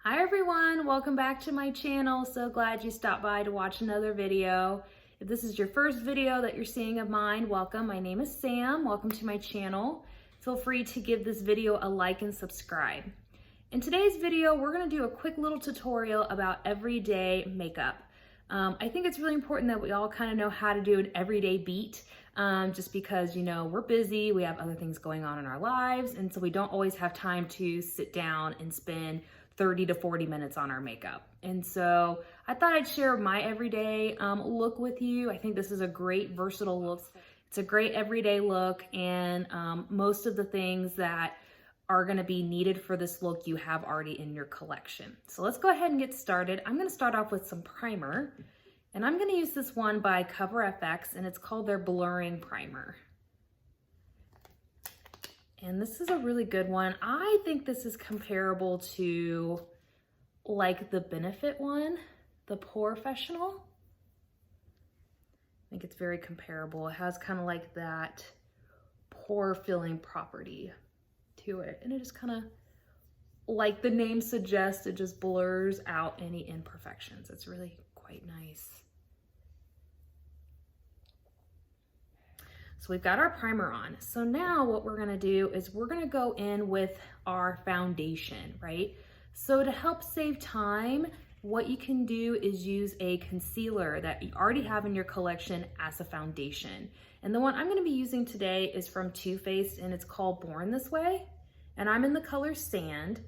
Hi everyone, welcome back to my channel. So glad you stopped by to watch another video. If this is your first video that you're seeing of mine, welcome. My name is Sam. Welcome to my channel. Feel free to give this video a like and subscribe. In today's video, we're gonna do a quick little tutorial about everyday makeup. I think it's really important that we all kind of know how to do an everyday beat, just because, you know, we're busy, we have other things going on in our lives, and so we don't always have time to sit down and spend 30 to 40 minutes on our makeup. And so I thought I'd share my everyday look with you. I think this is a great versatile look. It's a great everyday look, and most of the things that are gonna be needed for this look you have already in your collection. So let's go ahead and get started. I'm gonna start off with some primer, and I'm gonna use this one by Cover FX, and it's called their Blurring Primer. And this is a really good one. I think this is comparable to like the Benefit one, the Professional. I think it's very comparable. It has kind of like that pore filling property to it, and it just kind of, like the name suggests, it just blurs out any imperfections. It's really quite nice. So we've got our primer on. So now what we're gonna do is we're gonna go in with our foundation, right? So to help save time, what you can do is use a concealer that you already have in your collection as a foundation. And the one I'm gonna be using today is from Too Faced, and it's called Born This Way. And I'm in the color Sand.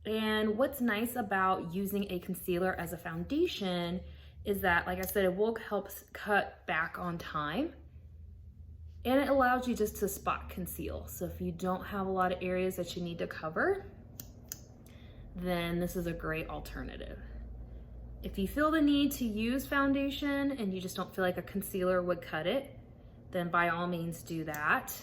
And what's nice about using a concealer as a foundation is that, like I said, it will help cut back on time. And it allows you just to spot conceal. So if you don't have a lot of areas that you need to cover, then this is a great alternative. If you feel the need to use foundation and you just don't feel like a concealer would cut it, then by all means do that.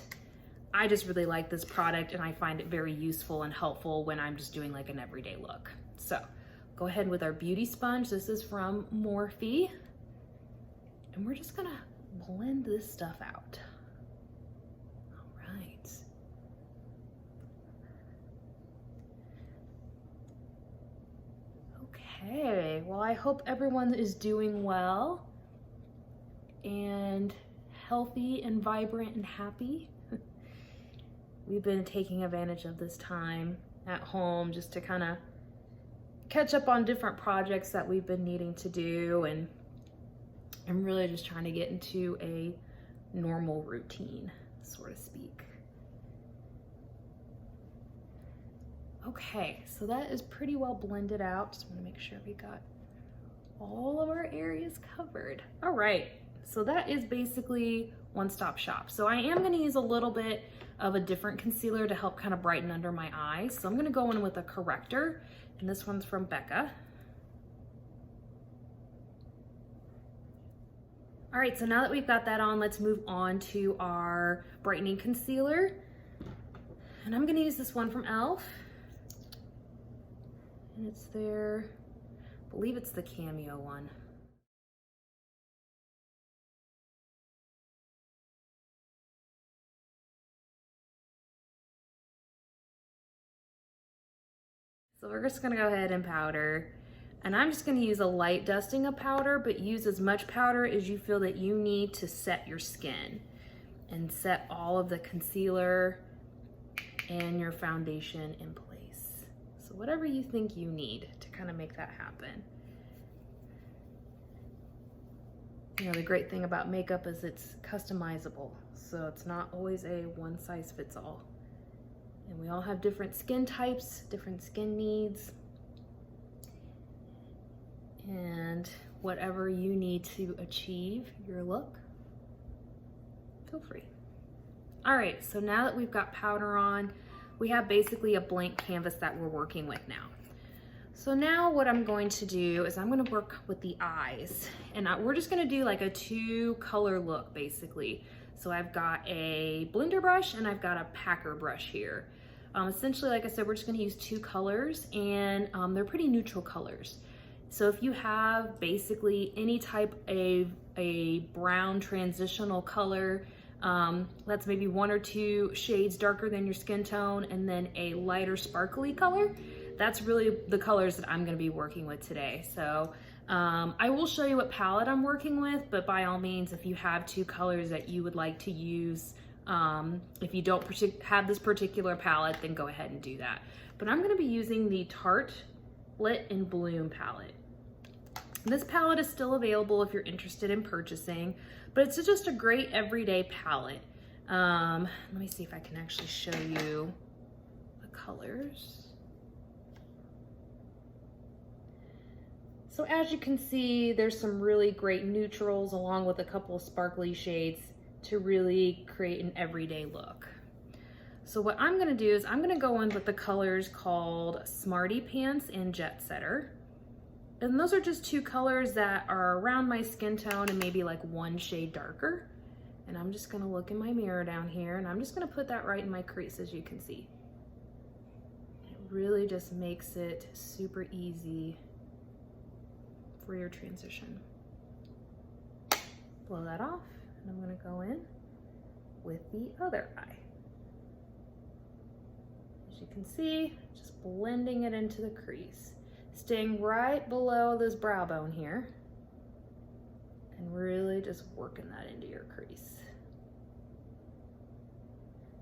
I just really like this product, and I find it very useful and helpful when I'm just doing like an everyday look. So go ahead with our beauty sponge. This is from Morphe. And we're just gonna blend this stuff out. All right. Okay, well, I hope everyone is doing well and healthy and vibrant and happy. We've been taking advantage of this time at home just to kind of catch up on different projects that we've been needing to do, and I'm really just trying to get into a normal routine, so to speak. Okay, so that is pretty well blended out. Just want to make sure we got all of our areas covered. All right, so that is basically one-stop shop. So I am going to use a little bit of a different concealer to help kind of brighten under my eyes. So I'm going to go in with a corrector, and this one's from Becca. All right, so now that we've got that on, let's move on to our brightening concealer. And I'm going to use this one from e.l.f. And it's their, I believe it's the Cameo one. So we're just gonna go ahead and powder. And I'm just gonna use a light dusting of powder, but use as much powder as you feel that you need to set your skin and set all of the concealer and your foundation in place. So whatever you think you need to kind of make that happen. You know, the great thing about makeup is it's customizable. So it's not always a one size fits all. And we all have different skin types, different skin needs, and whatever you need to achieve your look, feel free. All right, so now that we've got powder on, we have basically a blank canvas that we're working with now. So now what I'm going to do is I'm gonna work with the eyes, and we're just gonna do like a 2-color look basically. So I've got a blender brush and I've got a packer brush here. Essentially, like I said, we're just gonna use 2 colors, and they're pretty neutral colors. So if you have basically any type of a brown transitional color, that's maybe 1 or 2 shades darker than your skin tone, and then a lighter sparkly color, that's really the colors that I'm gonna be working with today. So I will show you what palette I'm working with, but by all means, if you have two colors that you would like to use, if you don't have this particular palette, then go ahead and do that. But I'm gonna be using the Tarte Lit and Bloom palette. This palette is still available if you're interested in purchasing, but it's just a great everyday palette. Let me see if I can actually show you the colors. So as you can see, there's some really great neutrals along with a couple of sparkly shades to really create an everyday look. So what I'm gonna do is I'm gonna go in with the colors called Smarty Pants and Jet Setter. And those are just two colors that are around my skin tone and maybe like one shade darker. And I'm just gonna look in my mirror down here and I'm just gonna put that right in my crease, as you can see. It really just makes it super easy for your transition. Blow that off, and I'm gonna go in with the other eye. As you can see, just blending it into the crease, staying right below this brow bone here, and really just working that into your crease.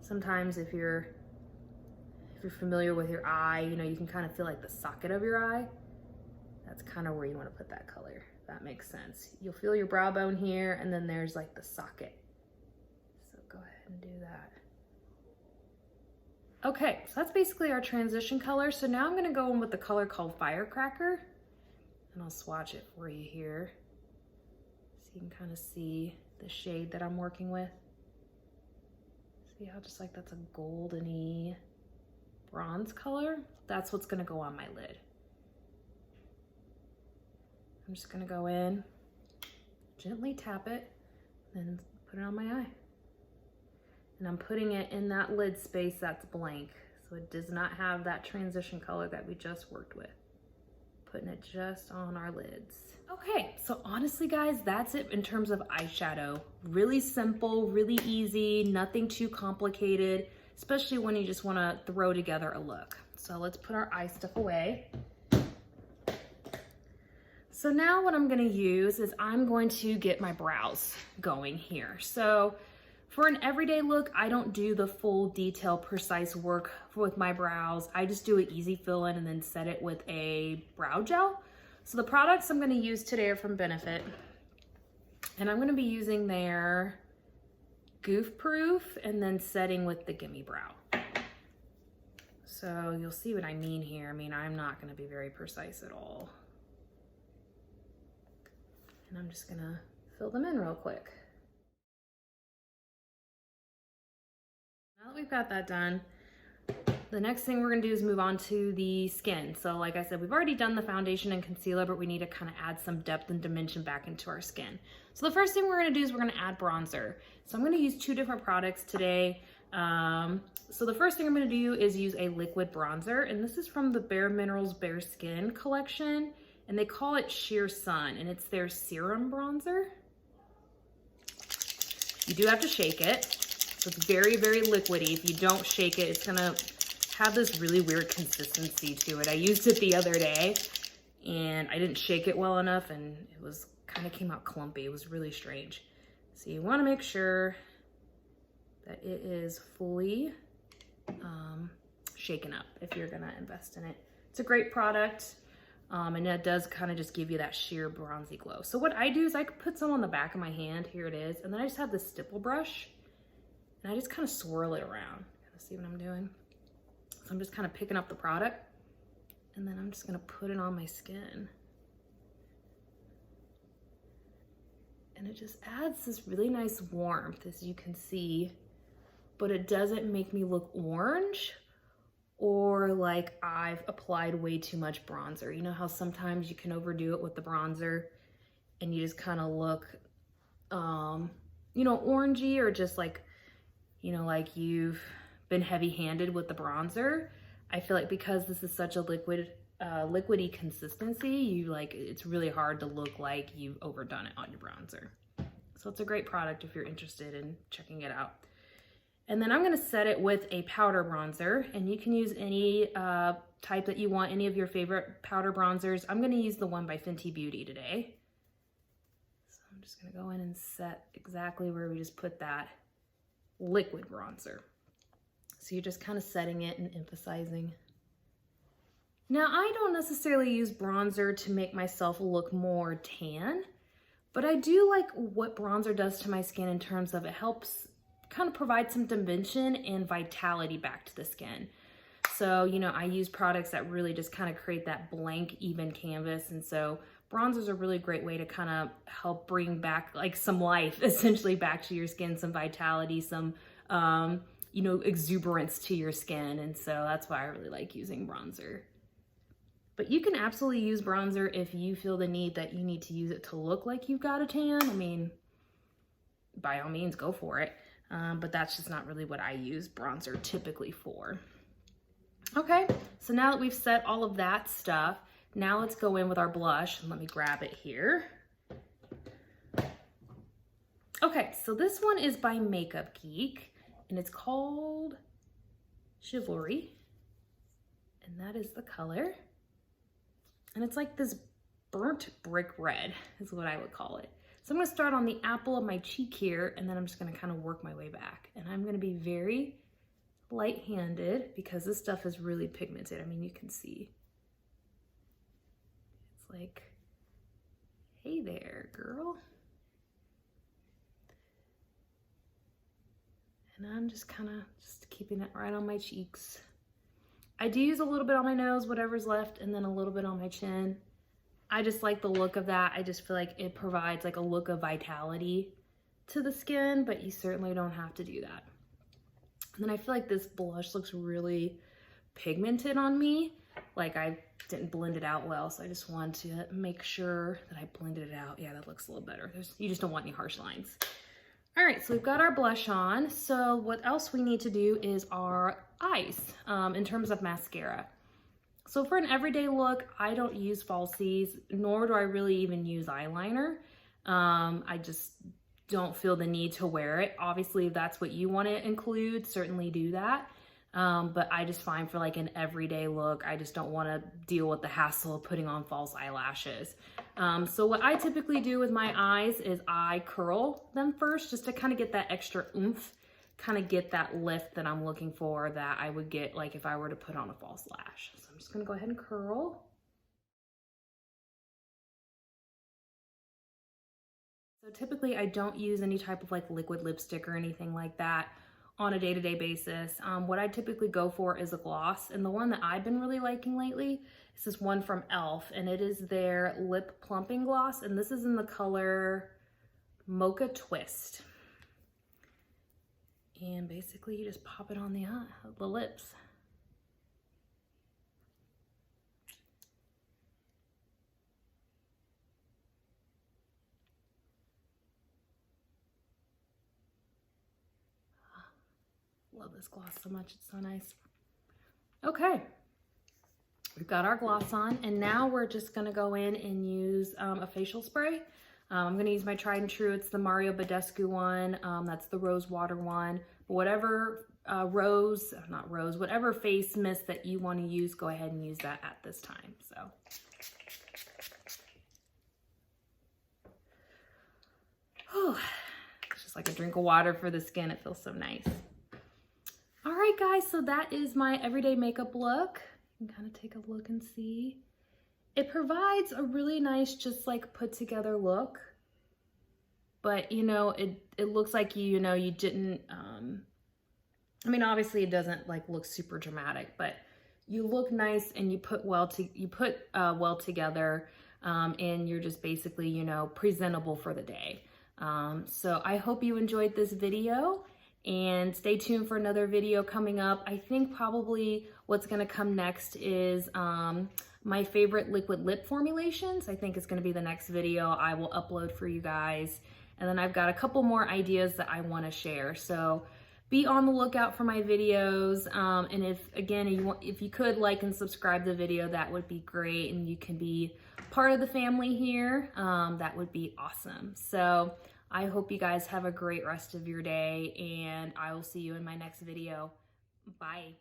Sometimes if you're familiar with your eye, you know, you can kind of feel like the socket of your eye. That's kind of where you want to put that color, if that makes sense. You'll feel your brow bone here, and then there's like the socket. So go ahead and do that. Okay, so that's basically our transition color. So now I'm gonna go in with the color called Firecracker, and I'll swatch it for you here, so you can kind of see the shade that I'm working with. See how just like that's a goldeny bronze color? That's what's gonna go on my lid. I'm just gonna go in, gently tap it, and put it on my eye. And I'm putting it in that lid space that's blank, so it does not have that transition color that we just worked with. Putting it just on our lids. Okay, so honestly guys, that's it in terms of eyeshadow. Really simple, really easy, nothing too complicated, especially when you just wanna throw together a look. So let's put our eye stuff away. So now what I'm gonna use is I'm going to get my brows going here. So for an everyday look, I don't do the full detail, precise work with my brows. I just do an easy fill in and then set it with a brow gel. So the products I'm gonna use today are from Benefit. And I'm gonna be using their Goof Proof and then setting with the Gimme Brow. So you'll see what I mean here. I mean, I'm not gonna be very precise at all. And I'm just gonna fill them in real quick. Now that we've got that done, the next thing we're gonna do is move on to the skin. So like I said, we've already done the foundation and concealer, but we need to kind of add some depth and dimension back into our skin. So the first thing we're gonna do is we're gonna add bronzer. So I'm gonna use two different products today. So the first thing I'm gonna do is use a liquid bronzer, and this is from the Bare Minerals Bare Skin collection. And they call it Sheer Sun, and it's their serum bronzer. You do have to shake it. So it's very, very liquidy. If you don't shake it, it's gonna have this really weird consistency to it. I used it the other day, and I didn't shake it well enough, and it was kind of came out clumpy. It was really strange. So you wanna make sure that it is fully shaken up if you're gonna invest in it. It's a great product. And it does kind of just give you that sheer bronzy glow. So what I do is I put some on the back of my hand, here it is, and then I just have this stipple brush, and I just kind of swirl it around. Kind of see what I'm doing? So I'm just kind of picking up the product, and then I'm just gonna put it on my skin. And it just adds this really nice warmth, as you can see, but it doesn't make me look orange or like I've applied way too much bronzer. You know how sometimes you can overdo it with the bronzer and you just kind of look, you know, orangey, or just like, you know, like you've been heavy-handed with the bronzer. I feel like because this is such a liquidy consistency, it's really hard to look like you've overdone it on your bronzer. So it's a great product if you're interested in checking it out. And then I'm gonna set it with a powder bronzer, and you can use any type that you want, any of your favorite powder bronzers. I'm gonna use the one by Fenty Beauty today. So I'm just gonna go in and set exactly where we just put that liquid bronzer. So you're just kind of setting it and emphasizing. Now, I don't necessarily use bronzer to make myself look more tan, but I do like what bronzer does to my skin in terms of it helps kind of provide some dimension and vitality back to the skin. So, you know, I use products that really just kind of create that blank, even canvas. And so bronzer is a really great way to kind of help bring back like some life essentially back to your skin, some vitality, some, you know, exuberance to your skin. And so that's why I really like using bronzer. But you can absolutely use bronzer if you feel the need that you need to use it to look like you've got a tan. I mean, by all means, go for it. But that's just not really what I use bronzer typically for. Okay, so now that we've set all of that stuff, now let's go in with our blush. And let me grab it here. Okay, so this one is by Makeup Geek, and it's called Chivalry. And that is the color. And it's like this burnt brick red is what I would call it. So I'm gonna start on the apple of my cheek here, and then I'm just gonna kind of work my way back. And I'm gonna be very light-handed because this stuff is really pigmented. I mean, you can see. It's like, hey there, girl. And I'm just kind of just keeping it right on my cheeks. I do use a little bit on my nose, whatever's left, and then a little bit on my chin. I just like the look of that. I just feel like it provides like a look of vitality to the skin, but you certainly don't have to do that. And then I feel like this blush looks really pigmented on me. Like I didn't blend it out well, so I just wanted to make sure that I blended it out. Yeah, that looks a little better. You just don't want any harsh lines. All right, so we've got our blush on. So what else we need to do is our eyes in terms of mascara. So for an everyday look, I don't use falsies, nor do I really even use eyeliner. I just don't feel the need to wear it. Obviously, if that's what you want to include, certainly do that. But I just find for like an everyday look, I just don't want to deal with the hassle of putting on false eyelashes. So what I typically do with my eyes is I curl them first just to kind of get that extra oomph, kind of get that lift that I'm looking for that I would get like if I were to put on a false lash. So I'm just going to go ahead and curl. So typically I don't use any type of like liquid lipstick or anything like that on a day-to-day basis. What I typically go for is a gloss, and the one that I've been really liking lately is this one from e.l.f., and it is their lip plumping gloss, and this is in the color Mocha Twist. And basically you just pop it on the lips. Love this gloss so much, it's so nice. Okay, we've got our gloss on, and now we're just gonna go in and use a facial spray. I'm gonna use my tried and true, it's the Mario Badescu one, that's the rose water one. But whatever whatever face mist that you wanna use, go ahead and use that at this time, so. Whew. It's just like a drink of water for the skin, it feels so nice. All right, guys, so that is my everyday makeup look. You can kind of take a look and see. It provides a really nice, just like put together look. But, you know, it looks like you didn't, I mean, obviously it doesn't like look super dramatic, but you look nice and you put well together, and you're just basically, you know, presentable for the day. So I hope you enjoyed this video. And stay tuned for another video coming up. I think probably what's gonna come next is my favorite liquid lip formulations. I think it's gonna be the next video I will upload for you guys. And then I've got a couple more ideas that I wanna share. So be on the lookout for my videos. And if you could like and subscribe the video, that would be great. And you can be part of the family here. That would be awesome. So I hope you guys have a great rest of your day, and I will see you in my next video. Bye.